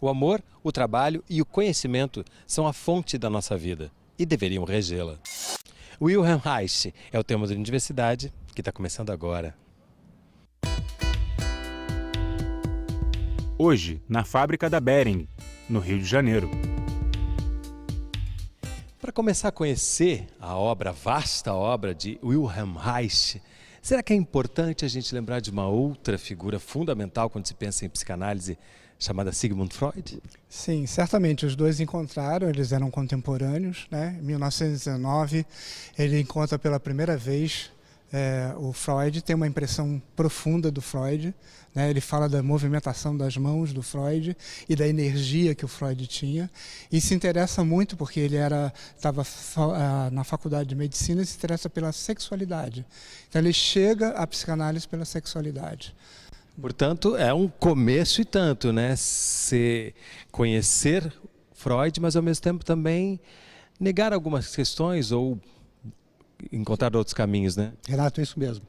O amor, o trabalho e o conhecimento são a fonte da nossa vida e deveriam regê-la. Wilhelm Reich é o tema da universidade que está começando agora. Hoje, na fábrica da Behring, no Rio de Janeiro. Para começar a conhecer a vasta obra de Wilhelm Reich, será que é importante a gente lembrar de uma outra figura fundamental quando se pensa em psicanálise, chamada Sigmund Freud? Sim, certamente. Os dois encontraram, eles eram contemporâneos, né? Em 1919, ele encontra pela primeira vez o Freud, tem uma impressão profunda do Freud, né? Ele fala da movimentação das mãos do Freud e da energia que o Freud tinha, e se interessa muito porque ele estava na faculdade de medicina e se interessa pela sexualidade. Então ele chega à psicanálise pela sexualidade. Portanto, é um começo e tanto, né? Se conhecer Freud, mas ao mesmo tempo também negar algumas questões ou encontrar outros caminhos, né? Renato, é isso mesmo.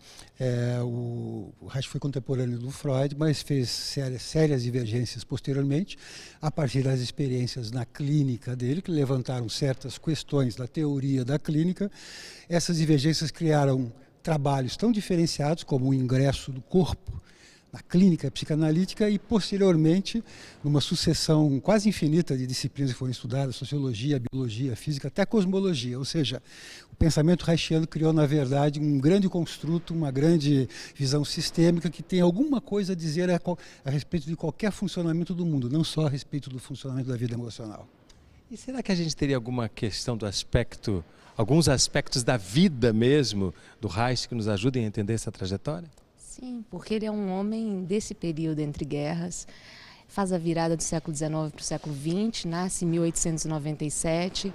O Reich foi contemporâneo do Freud, mas fez sérias divergências posteriormente, a partir das experiências na clínica dele, que levantaram certas questões da teoria da clínica. Essas divergências criaram trabalhos tão diferenciados como o ingresso do corpo na clínica psicanalítica e, posteriormente, numa sucessão quase infinita de disciplinas que foram estudadas, sociologia, biologia, física, até cosmologia. Ou seja, o pensamento reichiano criou, na verdade, um grande construto, uma grande visão sistêmica que tem alguma coisa a dizer a respeito de qualquer funcionamento do mundo, não só a respeito do funcionamento da vida emocional. E será que a gente teria alguma questão do aspecto, alguns aspectos da vida mesmo do Reich que nos ajudem a entender essa trajetória? Sim, porque ele é um homem desse período entre guerras, faz a virada do século XIX para o século XX, nasce em 1897,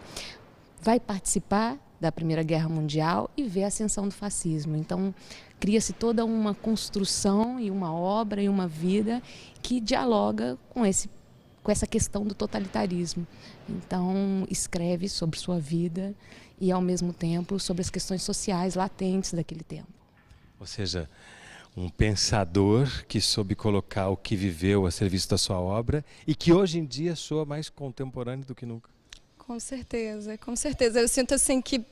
vai participar da Primeira Guerra Mundial e vê a ascensão do fascismo. Então, cria-se toda uma construção e uma obra e uma vida que dialoga com essa questão do totalitarismo. Então, escreve sobre sua vida e, ao mesmo tempo, sobre as questões sociais latentes daquele tempo. Ou seja, um pensador que soube colocar o que viveu a serviço da sua obra e que hoje em dia soa mais contemporâneo do que nunca. Com certeza, com certeza. Eu sinto assim que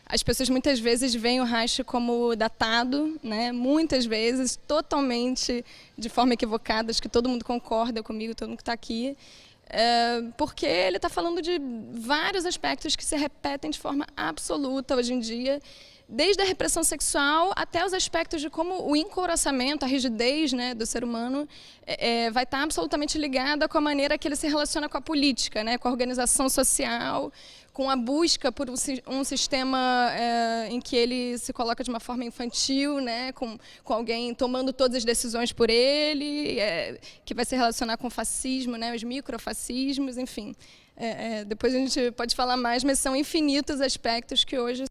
as pessoas muitas vezes veem o Reich como datado, né? Muitas vezes, totalmente de forma equivocada, acho que todo mundo concorda comigo, todo mundo que está aqui, porque ele está falando de vários aspectos que se repetem de forma absoluta hoje em dia, desde a repressão sexual até os aspectos de como o encouraçamento, a rigidez, né, do ser humano vai estar absolutamente ligada com a maneira que ele se relaciona com a política, né, com a organização social, com a busca por um sistema em que ele se coloca de uma forma infantil, né, com alguém tomando todas as decisões por ele, que vai se relacionar com o fascismo, né, os microfascismos, enfim. Depois a gente pode falar mais, mas são infinitos aspectos que hoje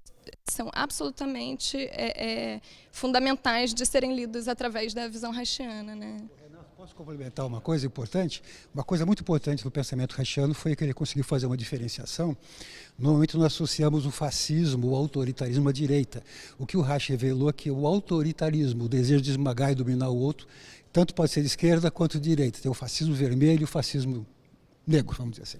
são absolutamente fundamentais de serem lidos através da visão reichiana, né? Posso complementar uma coisa importante? Uma coisa muito importante no pensamento reichiano foi que ele conseguiu fazer uma diferenciação. Normalmente nós associamos o fascismo, o autoritarismo à direita. O que o Reich revelou é que o autoritarismo, o desejo de esmagar e dominar o outro, tanto pode ser de esquerda quanto de direita. Tem o fascismo vermelho e o fascismo negro, vamos dizer assim.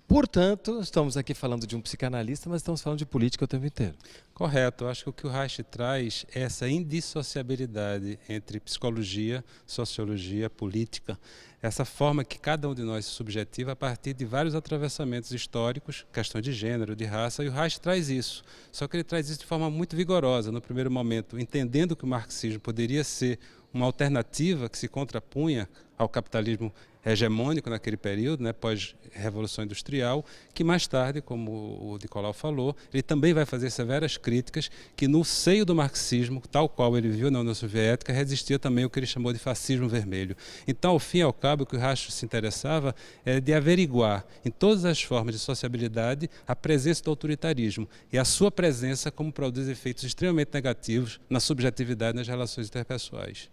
Portanto, estamos aqui falando de um psicanalista, mas estamos falando de política o tempo inteiro. Correto. Eu acho que o Reich traz é essa indissociabilidade entre psicologia, sociologia, política, essa forma que cada um de nós se subjetiva a partir de vários atravessamentos históricos, questões de gênero, de raça, e o Reich traz isso. Só que ele traz isso de forma muito vigorosa, no primeiro momento, entendendo que o marxismo poderia ser uma alternativa que se contrapunha ao capitalismo hegemônico naquele período, né, pós-revolução industrial, que mais tarde, como o Nicolau falou, ele também vai fazer severas críticas que no seio do marxismo, tal qual ele viu na União Soviética, resistia também o que ele chamou de fascismo vermelho. Então, ao fim e ao cabo, o que o Reich se interessava é de averiguar em todas as formas de sociabilidade a presença do autoritarismo e a sua presença como produz efeitos extremamente negativos na subjetividade nas relações interpessoais.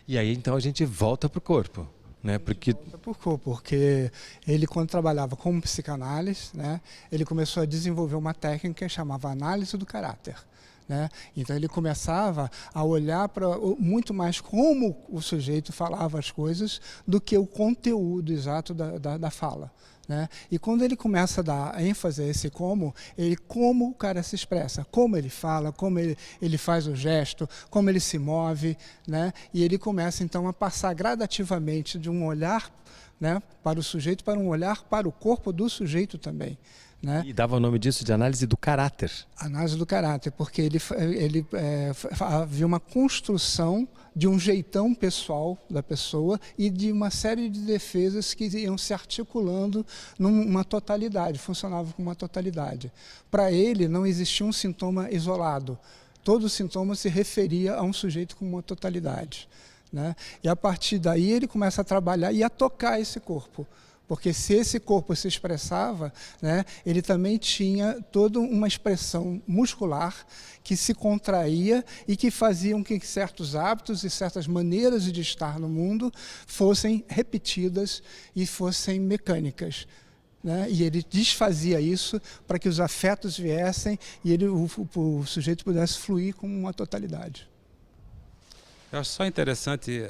E aí, então, a gente volta para o corpo, né? Porque ele, quando trabalhava como psicanálise, né, ele começou a desenvolver uma técnica que chamava análise do caráter. né? Então ele começava a olhar muito mais como o sujeito falava as coisas do que o conteúdo exato da fala, né? E quando ele começa a dar ênfase a esse como o cara se expressa, como ele fala, como ele faz o gesto, como ele se move, né? E ele começa então a passar gradativamente de um olhar, né, para o sujeito para um olhar para o corpo do sujeito também, né? E dava o nome disso de análise do caráter. Análise do caráter, porque havia uma construção de um jeitão pessoal da pessoa e de uma série de defesas que iam se articulando numa totalidade, funcionavam como uma totalidade. Para ele, não existia um sintoma isolado. Todo sintoma se referia a um sujeito como uma totalidade, né? E a partir daí ele começa a trabalhar e a tocar esse corpo. Porque se esse corpo se expressava, né, ele também tinha toda uma expressão muscular que se contraía e que faziam que certos hábitos e certas maneiras de estar no mundo fossem repetidas e fossem mecânicas, né? E ele desfazia isso para que os afetos viessem e o sujeito pudesse fluir como uma totalidade. Eu acho só interessante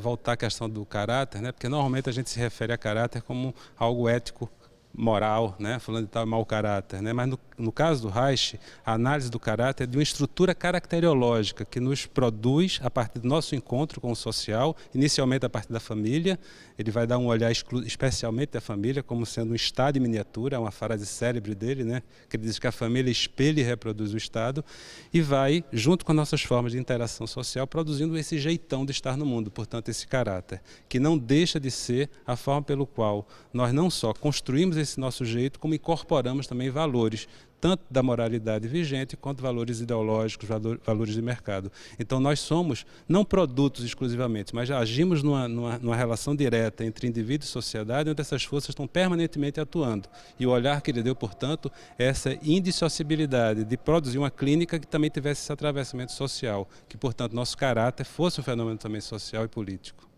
voltar à questão do caráter, né? Porque normalmente a gente se refere a caráter como algo ético, moral, né? Falando de tal mau caráter, né? Mas no caso do Reich, a análise do caráter é de uma estrutura caracteriológica que nos produz a partir do nosso encontro com o social, inicialmente a partir da família. Ele vai dar um olhar especialmente da família como sendo um Estado em miniatura, uma frase célebre dele, né? Que ele diz que a família espelha e reproduz o Estado, e vai, junto com as nossas formas de interação social, produzindo esse jeitão de estar no mundo, portanto esse caráter, que não deixa de ser a forma pelo qual nós não só construímos esse nosso jeito, como incorporamos também valores, tanto da moralidade vigente quanto valores ideológicos, valores de mercado. Então nós somos não produtos exclusivamente, mas agimos numa relação direta entre indivíduo e sociedade, onde essas forças estão permanentemente atuando. E o olhar que ele deu, portanto, é essa indissociabilidade de produzir uma clínica que também tivesse esse atravessamento social, que, portanto, nosso caráter fosse um fenômeno também social e político.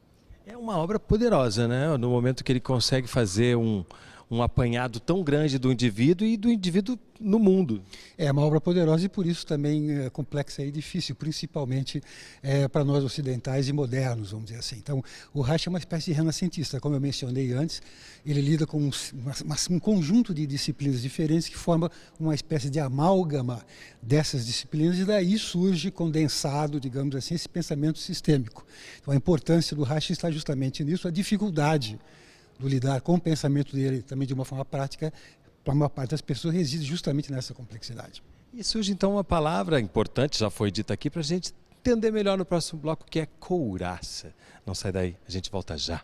É uma obra poderosa, né? No momento que ele consegue fazer um apanhado tão grande do indivíduo e do indivíduo no mundo. É uma obra poderosa e por isso também complexa e difícil, principalmente para nós ocidentais e modernos, vamos dizer assim. Então, o Reich é uma espécie de renascentista, como eu mencionei antes. Ele lida com um conjunto de disciplinas diferentes que forma uma espécie de amálgama dessas disciplinas e daí surge condensado, digamos assim, esse pensamento sistêmico. Então, a importância do Reich está justamente nisso, a dificuldade do lidar com o pensamento dele também de uma forma prática, para a maior parte das pessoas reside justamente nessa complexidade. E surge então uma palavra importante, já foi dita aqui, para a gente entender melhor no próximo bloco, que é couraça. Não sai daí, a gente volta já.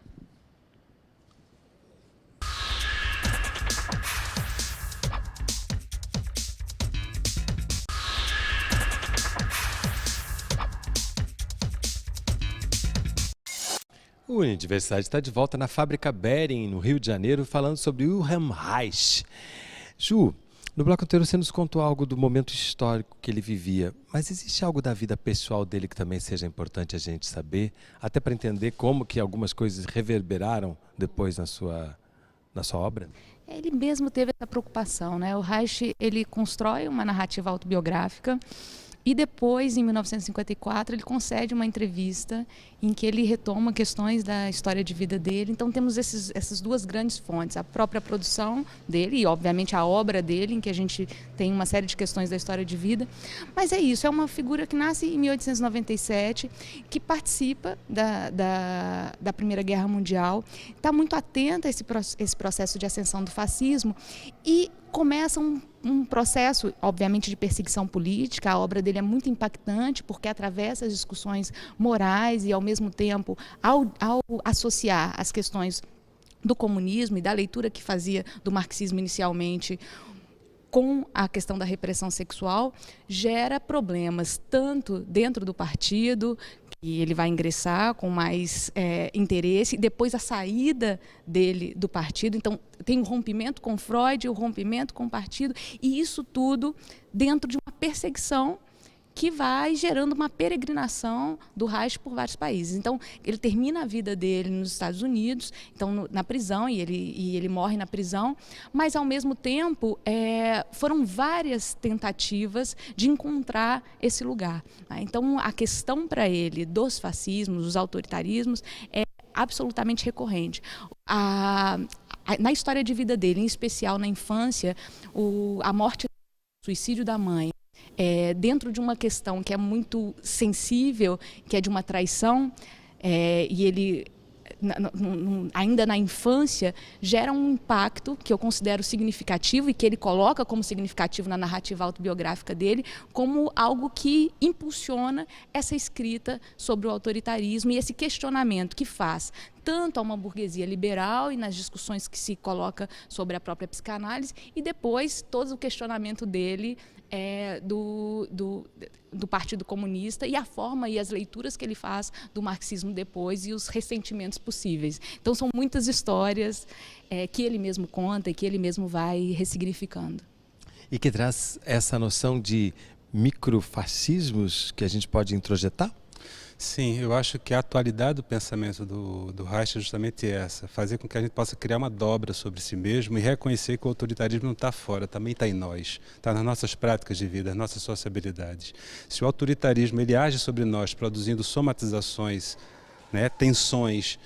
O Universidade está de volta na Fábrica Bering, no Rio de Janeiro, falando sobre Wilhelm Reich. Ju, no bloco anterior você nos contou algo do momento histórico que ele vivia, mas existe algo da vida pessoal dele que também seja importante a gente saber, até para entender como que algumas coisas reverberaram depois na sua obra? Ele mesmo teve essa preocupação, né? O Reich, ele constrói uma narrativa autobiográfica. E depois, em 1954, ele concede uma entrevista em que ele retoma questões da história de vida dele. Então temos essas duas grandes fontes, a própria produção dele e, obviamente, a obra dele, em que a gente tem uma série de questões da história de vida. Mas é isso, é uma figura que nasce em 1897, que participa da Primeira Guerra Mundial, está muito atenta a esse processo de ascensão do fascismo e começa um processo, obviamente, de perseguição política. A obra dele é muito impactante porque atravessa as discussões morais e, ao mesmo tempo, ao associar as questões do comunismo e da leitura que fazia do marxismo inicialmente com a questão da repressão sexual, gera problemas tanto dentro do partido, que ele vai ingressar com mais interesse, depois a saída dele do partido. Então, tem o rompimento com Freud, o rompimento com o partido, e isso tudo dentro de uma perseguição que vai gerando uma peregrinação do Reich por vários países. Então, ele termina a vida dele nos Estados Unidos, então na prisão, e ele morre na prisão, mas ao mesmo tempo foram várias tentativas de encontrar esse lugar, né? Então, a questão para ele dos fascismos, dos autoritarismos, é absolutamente recorrente. Na história de vida dele, em especial na infância, a morte, o suicídio da mãe, dentro de uma questão que é muito sensível, que é de uma traição, e ele, ainda na infância, gera um impacto que eu considero significativo e que ele coloca como significativo na narrativa autobiográfica dele, como algo que impulsiona essa escrita sobre o autoritarismo e esse questionamento que faz tanto a uma burguesia liberal e nas discussões que se coloca sobre a própria psicanálise, e depois todo o questionamento dele do Partido Comunista e a forma e as leituras que ele faz do marxismo depois e os ressentimentos possíveis. Então, são muitas histórias que ele mesmo conta e que ele mesmo vai ressignificando. E que traz essa noção de microfascismos que a gente pode introjetar? Sim, eu acho que a atualidade do pensamento do Reich é justamente essa, fazer com que a gente possa criar uma dobra sobre si mesmo e reconhecer que o autoritarismo não está fora, também está em nós, está nas nossas práticas de vida, nas nossas sociabilidades. Se o autoritarismo ele age sobre nós, produzindo somatizações, né, tensões,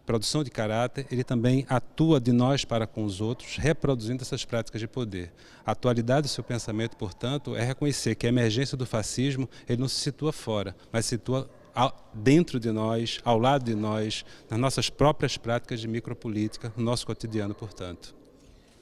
produção de caráter, ele também atua de nós para com os outros, reproduzindo essas práticas de poder. A atualidade do seu pensamento, portanto, é reconhecer que a emergência do fascismo ele não se situa fora, mas se situa dentro de nós, ao lado de nós, nas nossas próprias práticas de micropolítica, no nosso cotidiano, portanto.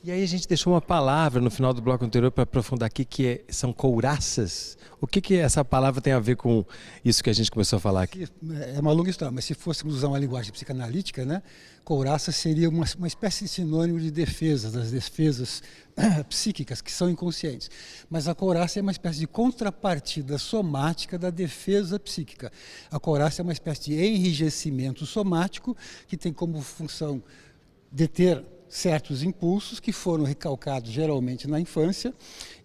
E aí a gente deixou uma palavra no final do bloco anterior para aprofundar aqui, que são couraças. O que essa palavra tem a ver com isso que a gente começou a falar aqui? É uma longa história, mas se fôssemos usar uma linguagem psicanalítica, né, couraça seria uma espécie de sinônimo de defesa, das defesas psíquicas que são inconscientes. Mas a couraça é uma espécie de contrapartida somática da defesa psíquica. A couraça é uma espécie de enrijecimento somático que tem como função deter certos impulsos que foram recalcados geralmente na infância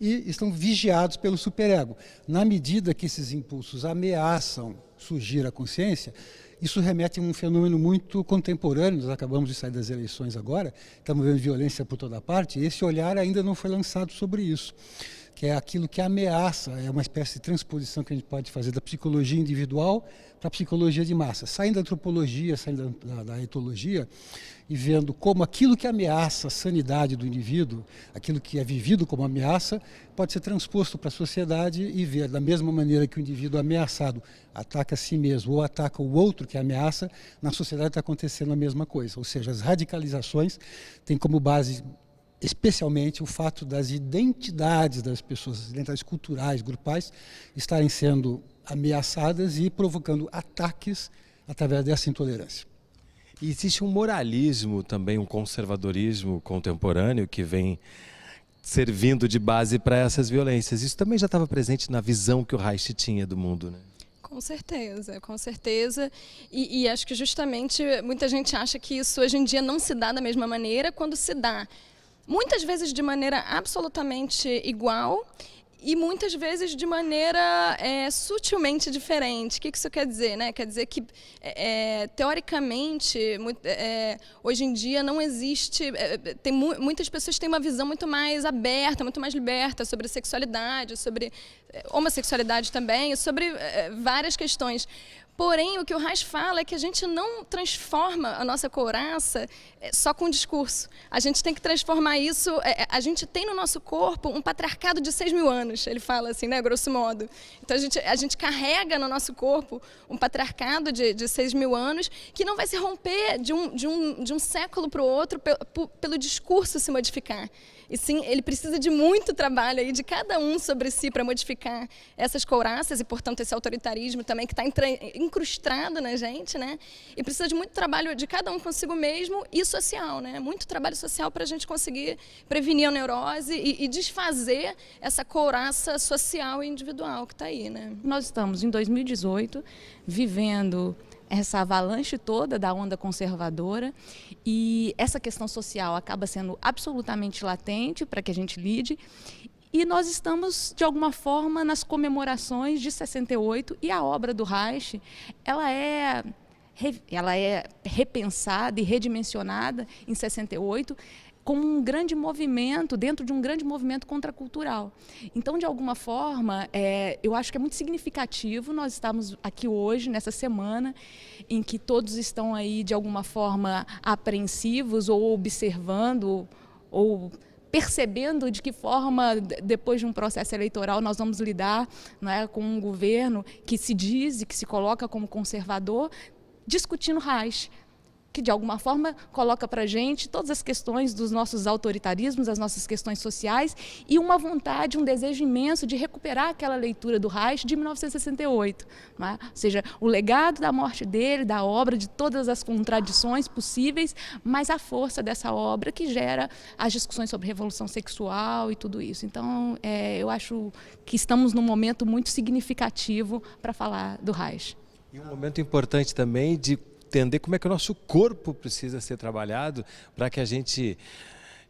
e estão vigiados pelo superego. Na medida que esses impulsos ameaçam surgir à consciência, isso remete a um fenômeno muito contemporâneo. Nós acabamos de sair das eleições agora, estamos vendo violência por toda parte, e esse olhar ainda não foi lançado sobre isso, que é aquilo que ameaça, é uma espécie de transposição que a gente pode fazer da psicologia individual para a psicologia de massa, saindo da antropologia, saindo da etologia, e vendo como aquilo que ameaça a sanidade do indivíduo, aquilo que é vivido como ameaça, pode ser transposto para a sociedade e ver, da mesma maneira que o indivíduo ameaçado ataca a si mesmo ou ataca o outro que ameaça, na sociedade está acontecendo a mesma coisa. Ou seja, as radicalizações têm como base especialmente o fato das identidades das pessoas, as identidades culturais, grupais, estarem sendo ameaçadas e provocando ataques através dessa intolerância. E existe um moralismo também, um conservadorismo contemporâneo que vem servindo de base para essas violências. Isso também já estava presente na visão que o Reich tinha do mundo, né? Com certeza, com certeza. E acho que justamente muita gente acha que isso hoje em dia não se dá da mesma maneira, quando se dá muitas vezes de maneira absolutamente igual e muitas vezes de maneira sutilmente diferente. O que isso quer dizer, né? Quer dizer que, teoricamente, hoje em dia não existe... muitas pessoas têm uma visão muito mais aberta, muito mais liberta sobre sexualidade, sobre homossexualidade também, sobre várias questões. Porém, o que o Reich fala é que a gente não transforma a nossa couraça só com discurso. A gente tem que transformar isso... a gente tem no nosso corpo um patriarcado de 6.000 anos, ele fala assim, né, grosso modo. Então, a gente carrega no nosso corpo um patriarcado de 6.000 anos que não vai se romper de um século para o outro pelo discurso se modificar. E sim, ele precisa de muito trabalho aí de cada um sobre si para modificar essas couraças e, portanto, esse autoritarismo também que está incrustado na gente, né? E precisa de muito trabalho de cada um consigo mesmo e social, né? Muito trabalho social para a gente conseguir prevenir a neurose e desfazer essa couraça social e individual que está aí, né? Nós estamos em 2018 vivendo essa avalanche toda da onda conservadora e essa questão social acaba sendo absolutamente latente para que a gente lide E nós estamos, de alguma forma, nas comemorações de 68, e a obra do Reich, ela é repensada e redimensionada em 68, como um grande movimento, dentro de um grande movimento contracultural. Então, de alguma forma, eu acho que é muito significativo nós estarmos aqui hoje, nessa semana, em que todos estão aí, de alguma forma, apreensivos ou observando, ou percebendo de que forma, depois de um processo eleitoral, nós vamos lidar, não é, com um governo que se diz e que se coloca como conservador, discutindo Reich, que de alguma forma coloca para a gente todas as questões dos nossos autoritarismos, as nossas questões sociais, e uma vontade, um desejo imenso de recuperar aquela leitura do Reich de 1968. Não é? Ou seja, o legado da morte dele, da obra, de todas as contradições possíveis, mas a força dessa obra que gera as discussões sobre revolução sexual e tudo isso. Então, eu acho que estamos num momento muito significativo para falar do Reich. E um momento importante também de entender como é que o nosso corpo precisa ser trabalhado para que a gente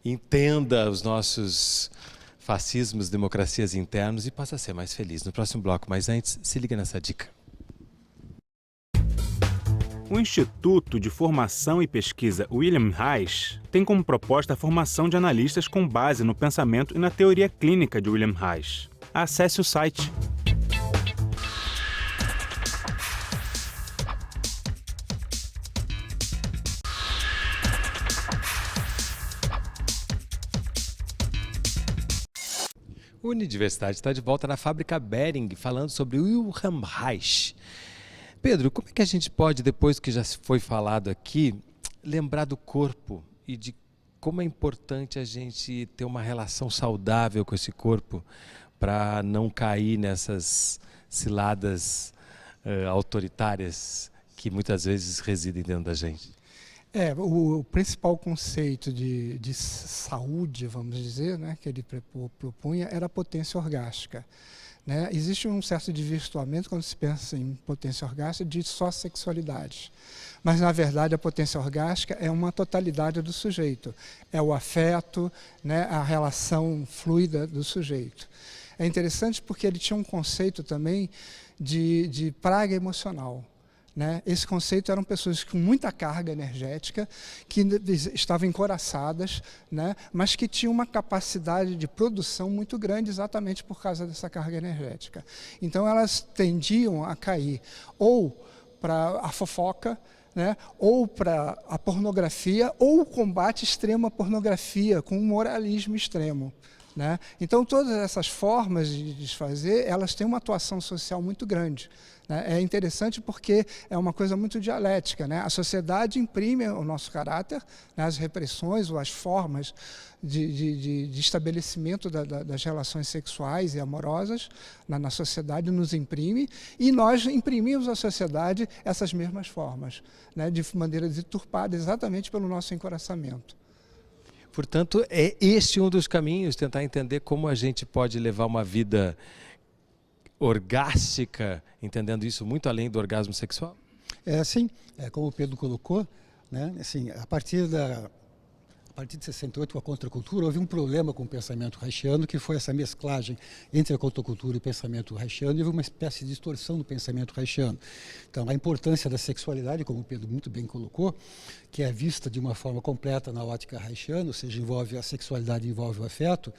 entenda os nossos fascismos, democracias internos e possa ser mais feliz no próximo bloco. Mas antes, se liga nessa dica. O Instituto de Formação e Pesquisa Wilhelm Reich tem como proposta a formação de analistas com base no pensamento e na teoria clínica de Wilhelm Reich. Acesse o site. O Unidiversidade está de volta na Fábrica Bering, falando sobre Wilhelm Reich. Pedro, como é que a gente pode, depois que já foi falado aqui, lembrar do corpo e de como é importante a gente ter uma relação saudável com esse corpo para não cair nessas ciladas autoritárias que muitas vezes residem dentro da gente? O principal conceito de saúde, vamos dizer, né, que ele propunha, era a potência orgástica. Né? Existe um certo desvirtuamento quando se pensa em potência orgástica de só sexualidade. Mas, na verdade, a potência orgástica é uma totalidade do sujeito. É o afeto, né, a relação fluida do sujeito. É interessante porque ele tinha um conceito também de praga emocional. Né? Esse conceito eram pessoas com muita carga energética, que estavam encoraçadas, né? Mas que tinham uma capacidade de produção muito grande exatamente por causa dessa carga energética. Então elas tendiam a cair ou para a fofoca, né? Ou para a pornografia, ou o combate extremo à pornografia, com um moralismo extremo. Né? Então, todas essas formas de desfazer, elas têm uma atuação social muito grande. Né? É interessante porque é uma coisa muito dialética. Né? A sociedade imprime o nosso caráter, né? As repressões ou as formas de estabelecimento das relações sexuais e amorosas na sociedade nos imprime, e nós imprimimos à sociedade essas mesmas formas, né? De maneira deturpada exatamente pelo nosso encoraçamento. Portanto, é este um dos caminhos, tentar entender como a gente pode levar uma vida orgástica, entendendo isso muito além do orgasmo sexual? Sim, como o Pedro colocou, né, assim, a partir de 68, com a contracultura, houve um problema com o pensamento reichiano, que foi essa mesclagem entre a contracultura e o pensamento reichiano, e houve uma espécie de distorção do pensamento reichiano. Então, a importância da sexualidade, como o Pedro muito bem colocou, que é vista de uma forma completa na ótica reichiana, ou seja, envolve a sexualidade, envolve o afeto,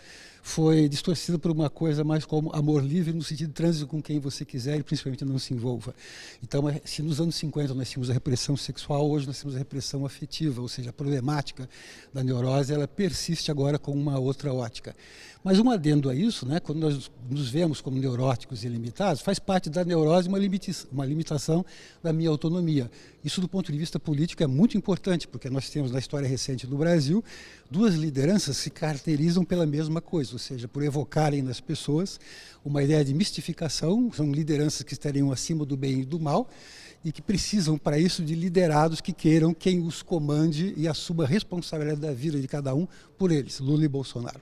foi distorcida por uma coisa mais como amor livre, no sentido de trânsito com quem você quiser e principalmente não se envolva. Então, se nos anos 50 nós tínhamos a repressão sexual, hoje nós temos a repressão afetiva, ou seja, a problemática da neurose, ela persiste agora com uma outra ótica. Mas um adendo a isso, né, quando nós nos vemos como neuróticos e limitados, faz parte da neurose uma limitação da minha autonomia. Isso, do ponto de vista político, é muito importante, porque nós temos, na história recente do Brasil, duas lideranças que se caracterizam pela mesma coisa, ou seja, por evocarem nas pessoas uma ideia de mistificação, são lideranças que estariam acima do bem e do mal, e que precisam, para isso, de liderados que queiram quem os comande e assuma a responsabilidade da vida de cada um por eles, Lula e Bolsonaro.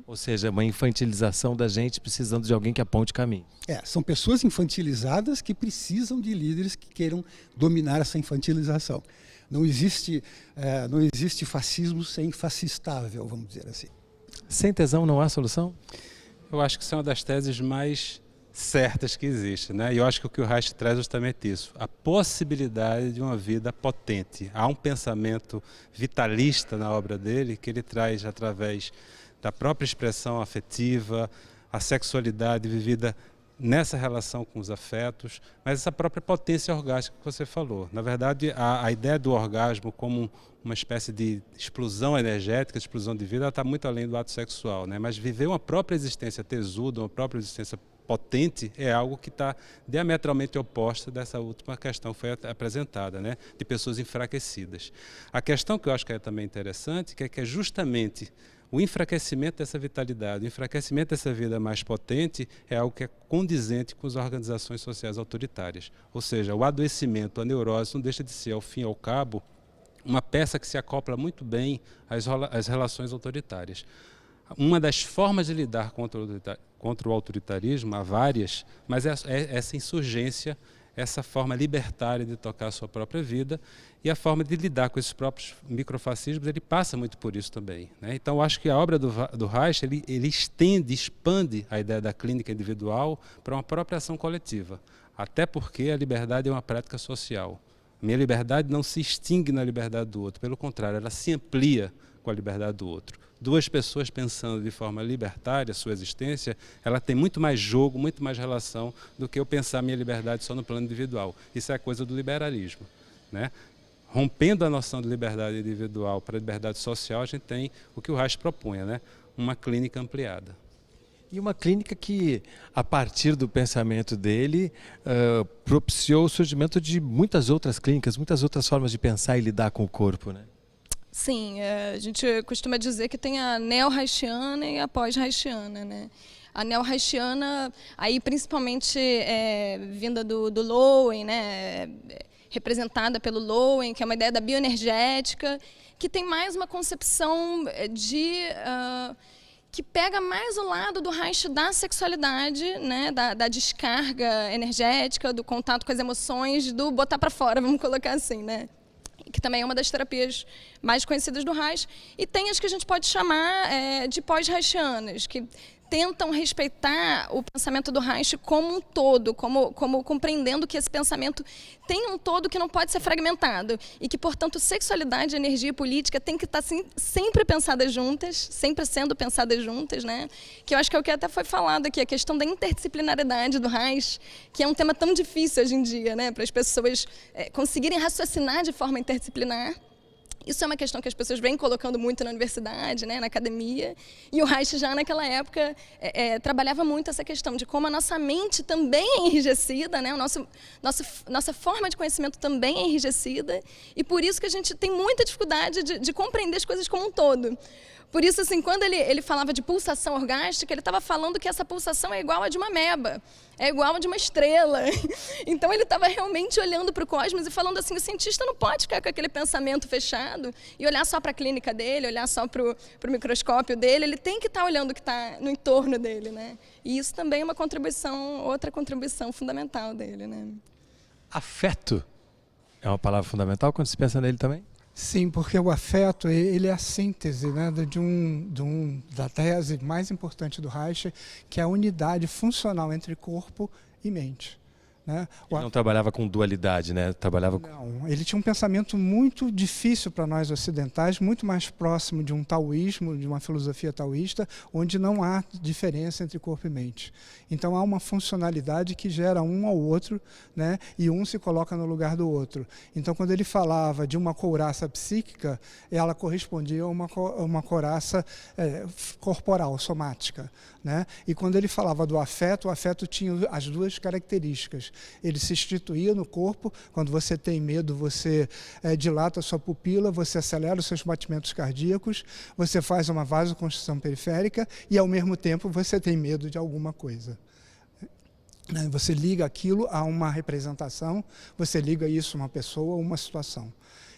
Ou seja, uma infantilização da gente precisando de alguém que aponte caminho. São pessoas infantilizadas que precisam de líderes que queiram dominar essa infantilização. Não existe fascismo sem fascistável, vamos dizer assim. Sem tesão não há solução? Eu acho que isso é uma das teses mais certas que existe, né? E eu acho que o que o Reich traz é justamente isso, a possibilidade de uma vida potente. Há um pensamento vitalista na obra dele que ele traz através da própria expressão afetiva, a sexualidade vivida nessa relação com os afetos, mas essa própria potência orgástica que você falou. Na verdade, a ideia do orgasmo como uma espécie de explosão energética, de explosão de vida, ela está muito além do ato sexual, né? Mas viver uma própria existência tesuda, uma própria existência potente, é algo que está diametralmente oposta dessa última questão que foi apresentada, né? De pessoas enfraquecidas. A questão que eu acho que é também interessante, que é justamente o enfraquecimento dessa vitalidade, o enfraquecimento dessa vida mais potente é algo que é condizente com as organizações sociais autoritárias. Ou seja, o adoecimento, a neurose não deixa de ser, ao fim e ao cabo, uma peça que se acopla muito bem às relações autoritárias. Uma das formas de lidar contra o autoritarismo, há várias, mas é essa insurgência, essa forma libertária de tocar a sua própria vida e a forma de lidar com esses próprios microfascismos, ele passa muito por isso também, né? Então, eu acho que a obra do Reich, ele expande a ideia da clínica individual para uma própria ação coletiva, até porque a liberdade é uma prática social. Minha liberdade não se extingue na liberdade do outro, pelo contrário, ela se amplia com a liberdade do outro. Duas pessoas pensando de forma libertária a sua existência, ela tem muito mais jogo, muito mais relação do que eu pensar minha liberdade só no plano individual. Isso é coisa do liberalismo, né? Rompendo a noção de liberdade individual para a liberdade social, a gente tem o que o Reich propunha, né? Uma clínica ampliada. E uma clínica que, a partir do pensamento dele, propiciou o surgimento de muitas outras clínicas, muitas outras formas de pensar e lidar com o corpo, né? Sim, a gente costuma dizer que tem a neo-reichiana e a pós-reichiana, né? A neo-reichiana, aí principalmente vinda do Lowen, né? Representada pelo Lowen, que é uma ideia da bioenergética, que tem mais uma concepção que pega mais o lado do Reich da sexualidade, né? Da descarga energética, do contato com as emoções, do botar para fora, vamos colocar assim, né? Que também é uma das terapias mais conhecidas do Reich, e tem as que a gente pode chamar de pós-reichianas, que tentam respeitar o pensamento do Reich como um todo, como compreendendo que esse pensamento tem um todo que não pode ser fragmentado e que, portanto, sexualidade, energia e política têm que estar sempre pensadas juntas, sempre sendo pensadas juntas, né? Que eu acho que é o que até foi falado aqui, a questão da interdisciplinaridade do Reich, que é um tema tão difícil hoje em dia, né? Para as pessoas conseguirem raciocinar de forma interdisciplinar. Isso é uma questão que as pessoas vêm colocando muito na universidade, né, na academia, e o Reich já naquela época trabalhava muito essa questão de como a nossa mente também é enrijecida, né, nossa forma de conhecimento também é enrijecida, e por isso que a gente tem muita dificuldade de compreender as coisas como um todo. Por isso, assim, quando ele falava de pulsação orgástica, ele estava falando que essa pulsação é igual a de uma ameba, é igual a de uma estrela. Então, ele estava realmente olhando para o cosmos e falando assim, o cientista não pode ficar com aquele pensamento fechado e olhar só para a clínica dele, olhar só para o microscópio dele, ele tem que estar olhando o que está no entorno dele, né? E isso também é uma contribuição, outra contribuição fundamental dele, né? Afeto é uma palavra fundamental quando se pensa nele também? Sim, porque o afeto ele é a síntese, né, da tese mais importante do Reich, que é a unidade funcional entre corpo e mente. Né? Ele não trabalhava com dualidade, né? Não, ele tinha um pensamento muito difícil para nós ocidentais, muito mais próximo de um taoísmo, de uma filosofia taoísta, onde não há diferença entre corpo e mente. Então há uma funcionalidade que gera um ao outro, né? E um se coloca no lugar do outro. Então quando ele falava de uma couraça psíquica, ela correspondia a uma couraça corporal, somática. Né? E quando ele falava do afeto, o afeto tinha as duas características. Ele se instituía no corpo. Quando você tem medo, você dilata a sua pupila, você acelera os seus batimentos cardíacos, você faz uma vasoconstrição periférica e, ao mesmo tempo, você tem medo de alguma coisa. Você liga aquilo a uma representação, você liga isso a uma pessoa ou uma situação.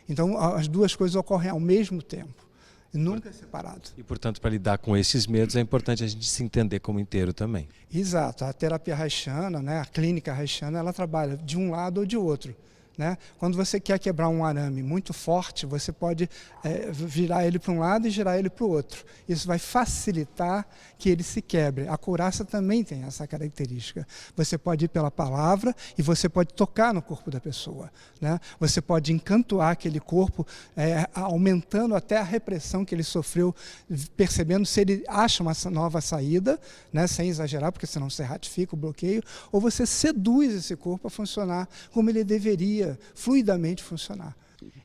Então, as duas coisas ocorrem ao mesmo tempo. Nunca separado. E, portanto, para lidar com esses medos, é importante a gente se entender como inteiro também. Exato. A terapia reichiana, né, a clínica reichiana, ela trabalha de um lado ou de outro. né? Quando você quer quebrar um arame muito forte, você pode virar ele para um lado e girar ele para o outro. Isso vai facilitar que ele se quebre. A couraça também tem essa característica. Você pode ir pela palavra e você pode tocar no corpo da pessoa, né? Você pode encantoar aquele corpo, aumentando até a repressão que ele sofreu, percebendo se ele acha uma nova saída, né? Sem exagerar, porque senão você ratifica o bloqueio, ou você seduz esse corpo a funcionar como ele deveria fluidamente funcionar.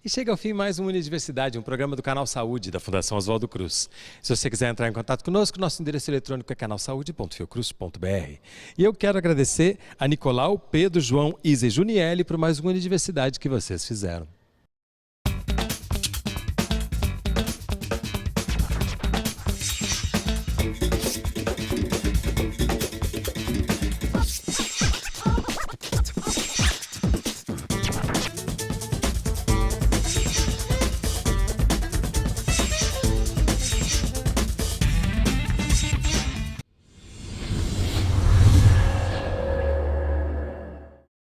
E chega ao fim mais um Unidiversidade, um programa do Canal Saúde, da Fundação Oswaldo Cruz. Se você quiser entrar em contato conosco, nosso endereço eletrônico é canalsaude.fiocruz.br. E eu quero agradecer a Nicolau, Pedro, João, Isa e Juniele por mais uma Unidiversidade que vocês fizeram.